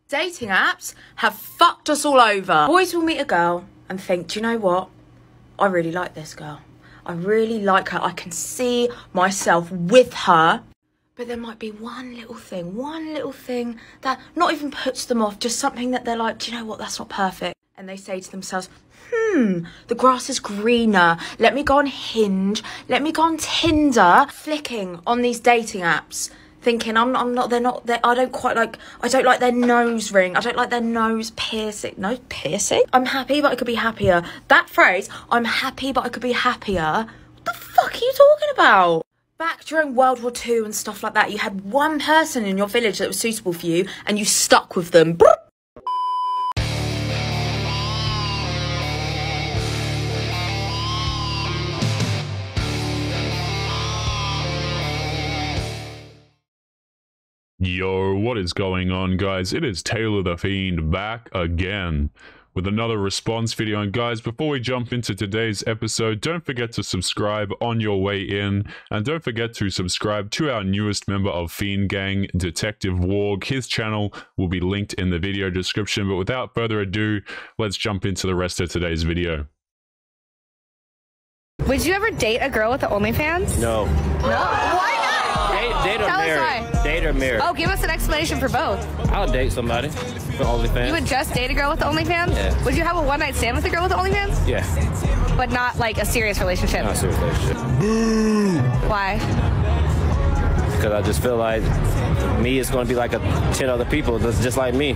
Dating apps have fucked us all over. Boys will meet a girl and think, do you know what? I really like this girl. I really like her. I can see myself with her. But there might be one little thing that not even puts them off, just something that they're like, do you know what? That's not perfect. And they say to themselves, the grass is greener. Let me go on Hinge. Let me go on Tinder. Flicking on these dating apps. Thinking, I don't like their nose ring. I don't like their nose piercing. Nose piercing? I'm happy, but I could be happier. That phrase, I'm happy, but I could be happier. What the fuck are you talking about? Back during World War II and stuff like that, you had one person in your village that was suitable for you, and you stuck with them. Yo, what is going on, guys? It is Taylor The Fiend back again with another response video. And guys, before we jump into today's episode, don't forget to subscribe on your way in, and don't forget to subscribe to our newest member of Fiend Gang, Detective Warg. His channel will be linked in the video description. But without further ado, let's jump into the rest of today's video. Would you ever date a girl with the OnlyFans? No. No? Why not? Date or marry. Date or marry. Oh, give us an explanation for both. I'll date somebody for OnlyFans. You would just date a girl with the OnlyFans? Yeah. Would you have a one-night stand with a girl with the OnlyFans? Yeah. But not like a serious relationship? Not a serious relationship. Why? Because I just feel like me is going to be like 10 other people that's just like me.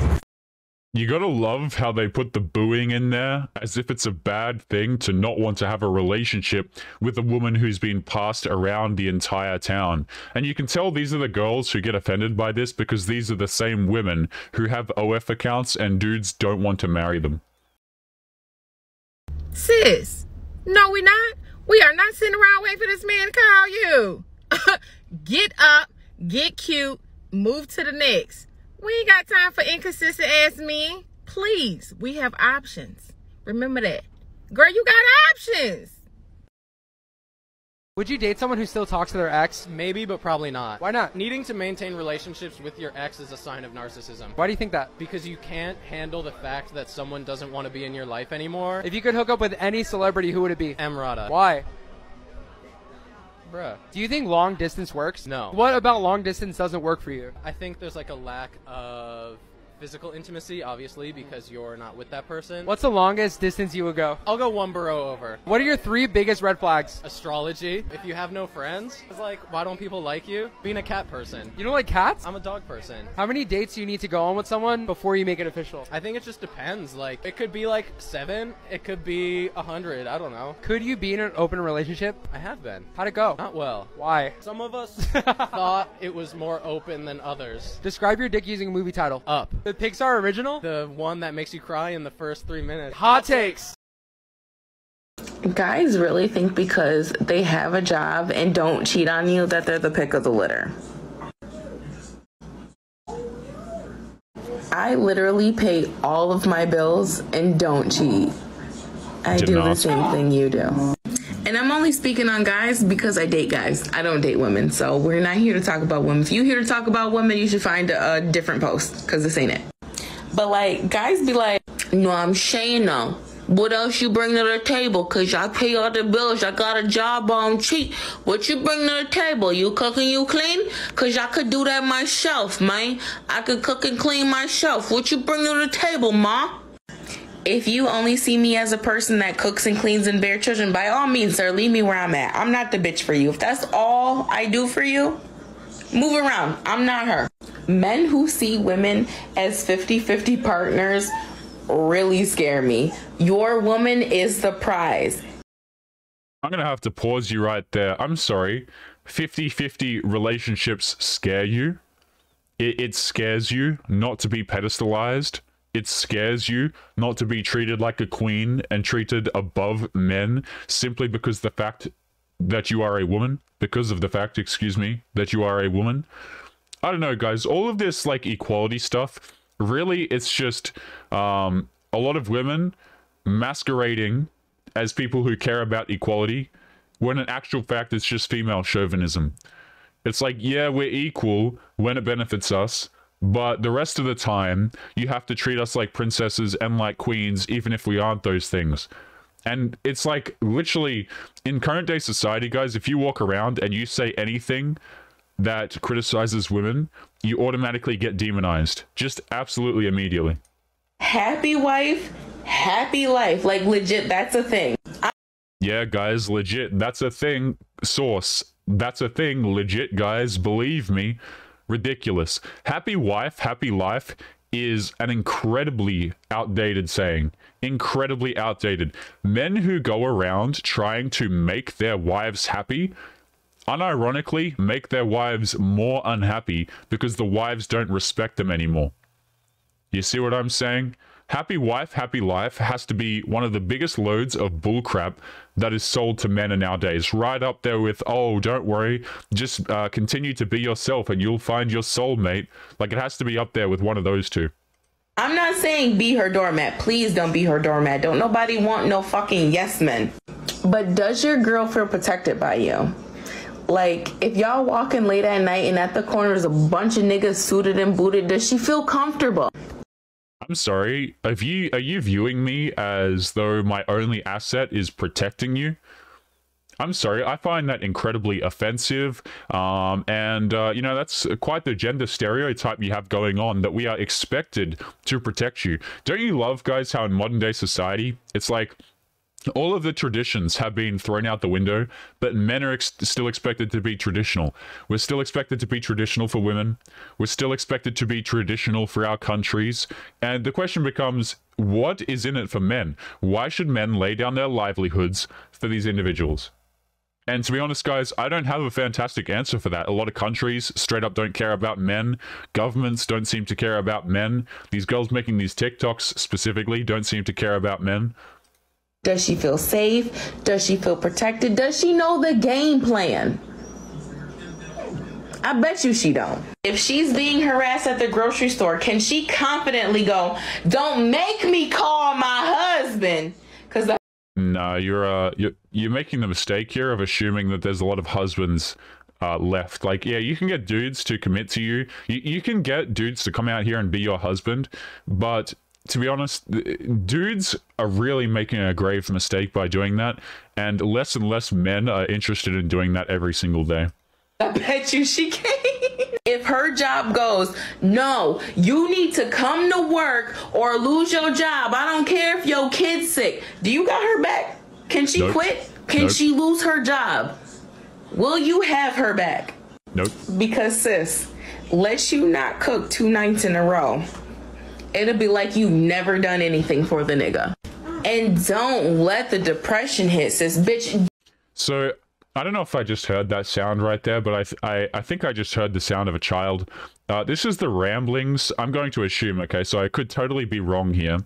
You gotta love how they put the booing in there, as if it's a bad thing to not want to have a relationship with a woman who's been passed around the entire town. And you can tell these are the girls who get offended by this, because these are the same women who have OF accounts and dudes don't want to marry them. Sis, no we not. We are not sitting around waiting for this man to call you. Get up, get cute, move to the next. We ain't got time for inconsistent ass men. Please, we have options. Remember that. Girl, you got options. Would you date someone who still talks to their ex? Maybe, but probably not. Why not? Needing to maintain relationships with your ex is a sign of narcissism. Why do you think that? Because you can't handle the fact that someone doesn't want to be in your life anymore. If you could hook up with any celebrity, who would it be? Emrata. Why? Bruh. Do you think long distance works? No. What about long distance doesn't work for you? I think there's like a lack of physical intimacy, obviously, because you're not with that person. What's the longest distance you would go? I'll go one borough over. What are your 3 biggest red flags? Astrology. If you have no friends, it's like, why don't people like you? Being a cat person. You don't like cats? I'm a dog person. How many dates do you need to go on with someone before you make it official? I think it just depends. Like, it could be like 7, it could be 100, I don't know. Could you be in an open relationship? I have been. How'd it go? Not well. Why? Some of us thought it was more open than others. Describe your dick using a movie title. Up. The Pixar original? The one that makes you cry in the first 3 minutes. Hot takes. Guys really think because they have a job and don't cheat on you that they're the pick of the litter. I literally pay all of my bills and don't cheat. I do the same thing you do. And I'm only speaking on guys because I date guys. I don't date women, so we're not here to talk about women. If you're here to talk about women, you should find a different post, because this ain't it. But like, guys be like, no, I'm Shayna. What else you bring to the table? Cause I pay all the bills. I got a job, I don't cheat. What you bring to the table? You cook and you clean? Cause I could do that myself, man. I could cook and clean myself. What you bring to the table, ma? If you only see me as a person that cooks and cleans and bear children, by all means, sir, leave me where I'm at. I'm not the bitch for you. If that's all I do for you, move around. I'm not her. Men who see women as 50-50 partners really scare me. Your woman is the prize. I'm gonna have to pause you right there. I'm sorry. 50-50 relationships scare you? It scares you not to be pedestalized? It scares you not to be treated like a queen and treated above men simply because the fact that you are a woman? Because of the fact, excuse me, that you are a woman? I don't know, guys. All of this, like, equality stuff, really, it's just a lot of women masquerading as people who care about equality, when in actual fact, it's just female chauvinism. It's like, yeah, we're equal when it benefits us, but the rest of the time, you have to treat us like princesses and like queens, even if we aren't those things. And it's like, literally, in current day society, guys, if you walk around and you say anything that criticizes women, you automatically get demonized. Just absolutely immediately. Happy wife, happy life. Like, legit, that's a thing. Yeah, guys, legit, that's a thing. Source, that's a thing. Legit, guys, believe me. Ridiculous. Happy wife, happy life is an incredibly outdated saying. Incredibly outdated. Men who go around trying to make their wives happy, unironically, make their wives more unhappy because the wives don't respect them anymore. You see what I'm saying? Happy wife, happy life has to be one of the biggest loads of bullcrap that is sold to men nowadays. Right up there with, oh, don't worry, just continue to be yourself and you'll find your soulmate. Like, it has to be up there with one of those two. I'm not saying be her doormat. Please don't be her doormat. Don't nobody want no fucking yes men. But does your girl feel protected by you? Like, if y'all walking late at night and at the corner is a bunch of niggas suited and booted, does she feel comfortable? I'm sorry, are you viewing me as though my only asset is protecting you? I'm sorry, I find that incredibly offensive, you know, that's quite the gender stereotype you have going on, that we are expected to protect you. Don't you love, guys, how in modern day society, it's like, all of the traditions have been thrown out the window, but men are still expected to be traditional. We're still expected to be traditional for women. We're still expected to be traditional for our countries. And the question becomes, what is in it for men? Why should men lay down their livelihoods for these individuals? And to be honest, guys, I don't have a fantastic answer for that. A lot of countries straight up don't care about men. Governments don't seem to care about men. These girls making these TikToks specifically don't seem to care about men. Does she feel safe? Does she feel protected? Does she know the game plan? I bet you she don't. If she's being harassed at the grocery store, can she confidently go, don't make me call my husband? Because no, you're making the mistake here of assuming that there's a lot of husbands left. Like, yeah, you can get dudes to commit to you. You can get dudes to come out here and be your husband, but to be honest, dudes are really making a grave mistake by doing that, and less men are interested in doing that every single day. I bet you she can. If her job goes, no, you need to come to work or lose your job. I don't care if your kid's sick. Do you got her back? Can she quit? Can she lose her job? Will you have her back? Nope. Because sis, let you not cook 2 nights in a row, it'll be like you never done anything for the nigga. And don't let the depression hit, sis, bitch. So, I don't know if I just heard that sound right there, but I think I just heard the sound of a child. This is the ramblings. I'm going to assume, okay, so I could totally be wrong here,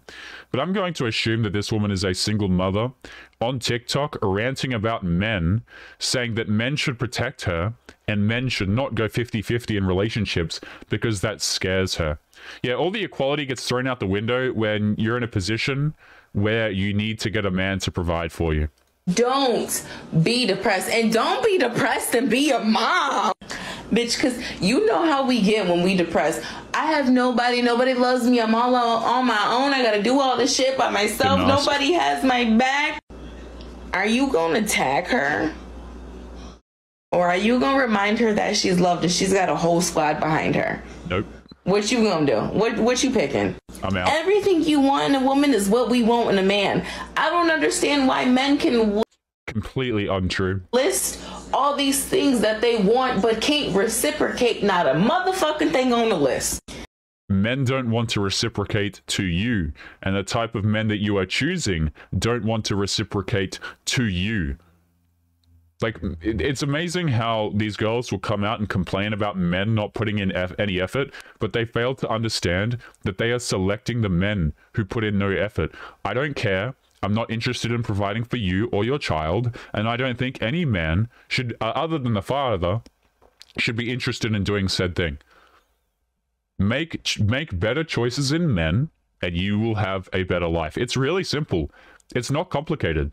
but I'm going to assume that this woman is a single mother on TikTok ranting about men, saying that men should protect her and men should not go 50-50 in relationships because that scares her. Yeah, all the equality gets thrown out the window when you're in a position where you need to get a man to provide for you. Don't be depressed, and don't be depressed and be a mom, bitch, because you know how we get when we depressed. I have nobody loves me, I'm all on my own, I gotta do all this shit by myself, nobody has my back. Are you gonna tag her? Or are you gonna remind her that she's loved and she's got a whole squad behind her? Nope. What you gonna do? What you picking? I'm out. Everything you want in a woman is what we want in a man. I don't understand why men can completely untrue. List all these things that they want but can't reciprocate not a motherfucking thing on the list. Men don't want to reciprocate to you, and the type of men that you are choosing don't want to reciprocate to you. Like, it's amazing how these girls will come out and complain about men not putting in any effort, but they fail to understand that they are selecting the men who put in no effort. I don't care. I'm not interested in providing for you or your child, and I don't think any man should, other than the father, should be interested in doing said thing. Make better choices in men, and you will have a better life. It's really simple. It's not complicated.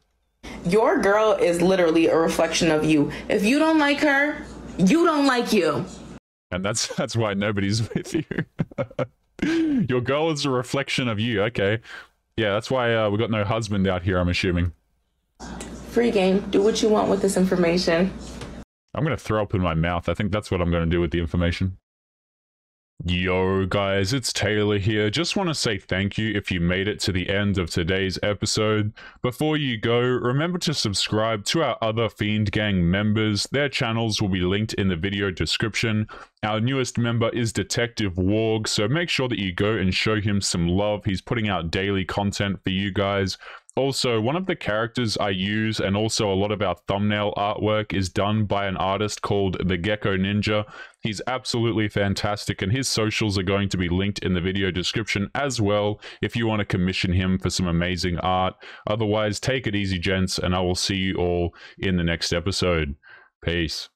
Your girl is literally a reflection of you. If you don't like her, you don't like you. And that's why nobody's with you. Your girl is a reflection of you. Okay. Yeah, that's why we got no husband out here, I'm assuming. Free game. Do what you want with this information. I'm going to throw up in my mouth. I think that's what I'm going to do with the information. Yo guys, it's Taylor here. Just want to say thank you if you made it to the end of today's episode. Before you go, remember to subscribe to our other Fiend Gang members. Their channels will be linked in the video description. Our newest member is Detective Warg, so make sure that you go and show him some love. He's putting out daily content for you guys. Also, one of the characters I use and also a lot of our thumbnail artwork is done by an artist called The Gecko Ninja. He's absolutely fantastic, and his socials are going to be linked in the video description as well if you want to commission him for some amazing art. Otherwise, take it easy, gents, and I will see you all in the next episode. Peace.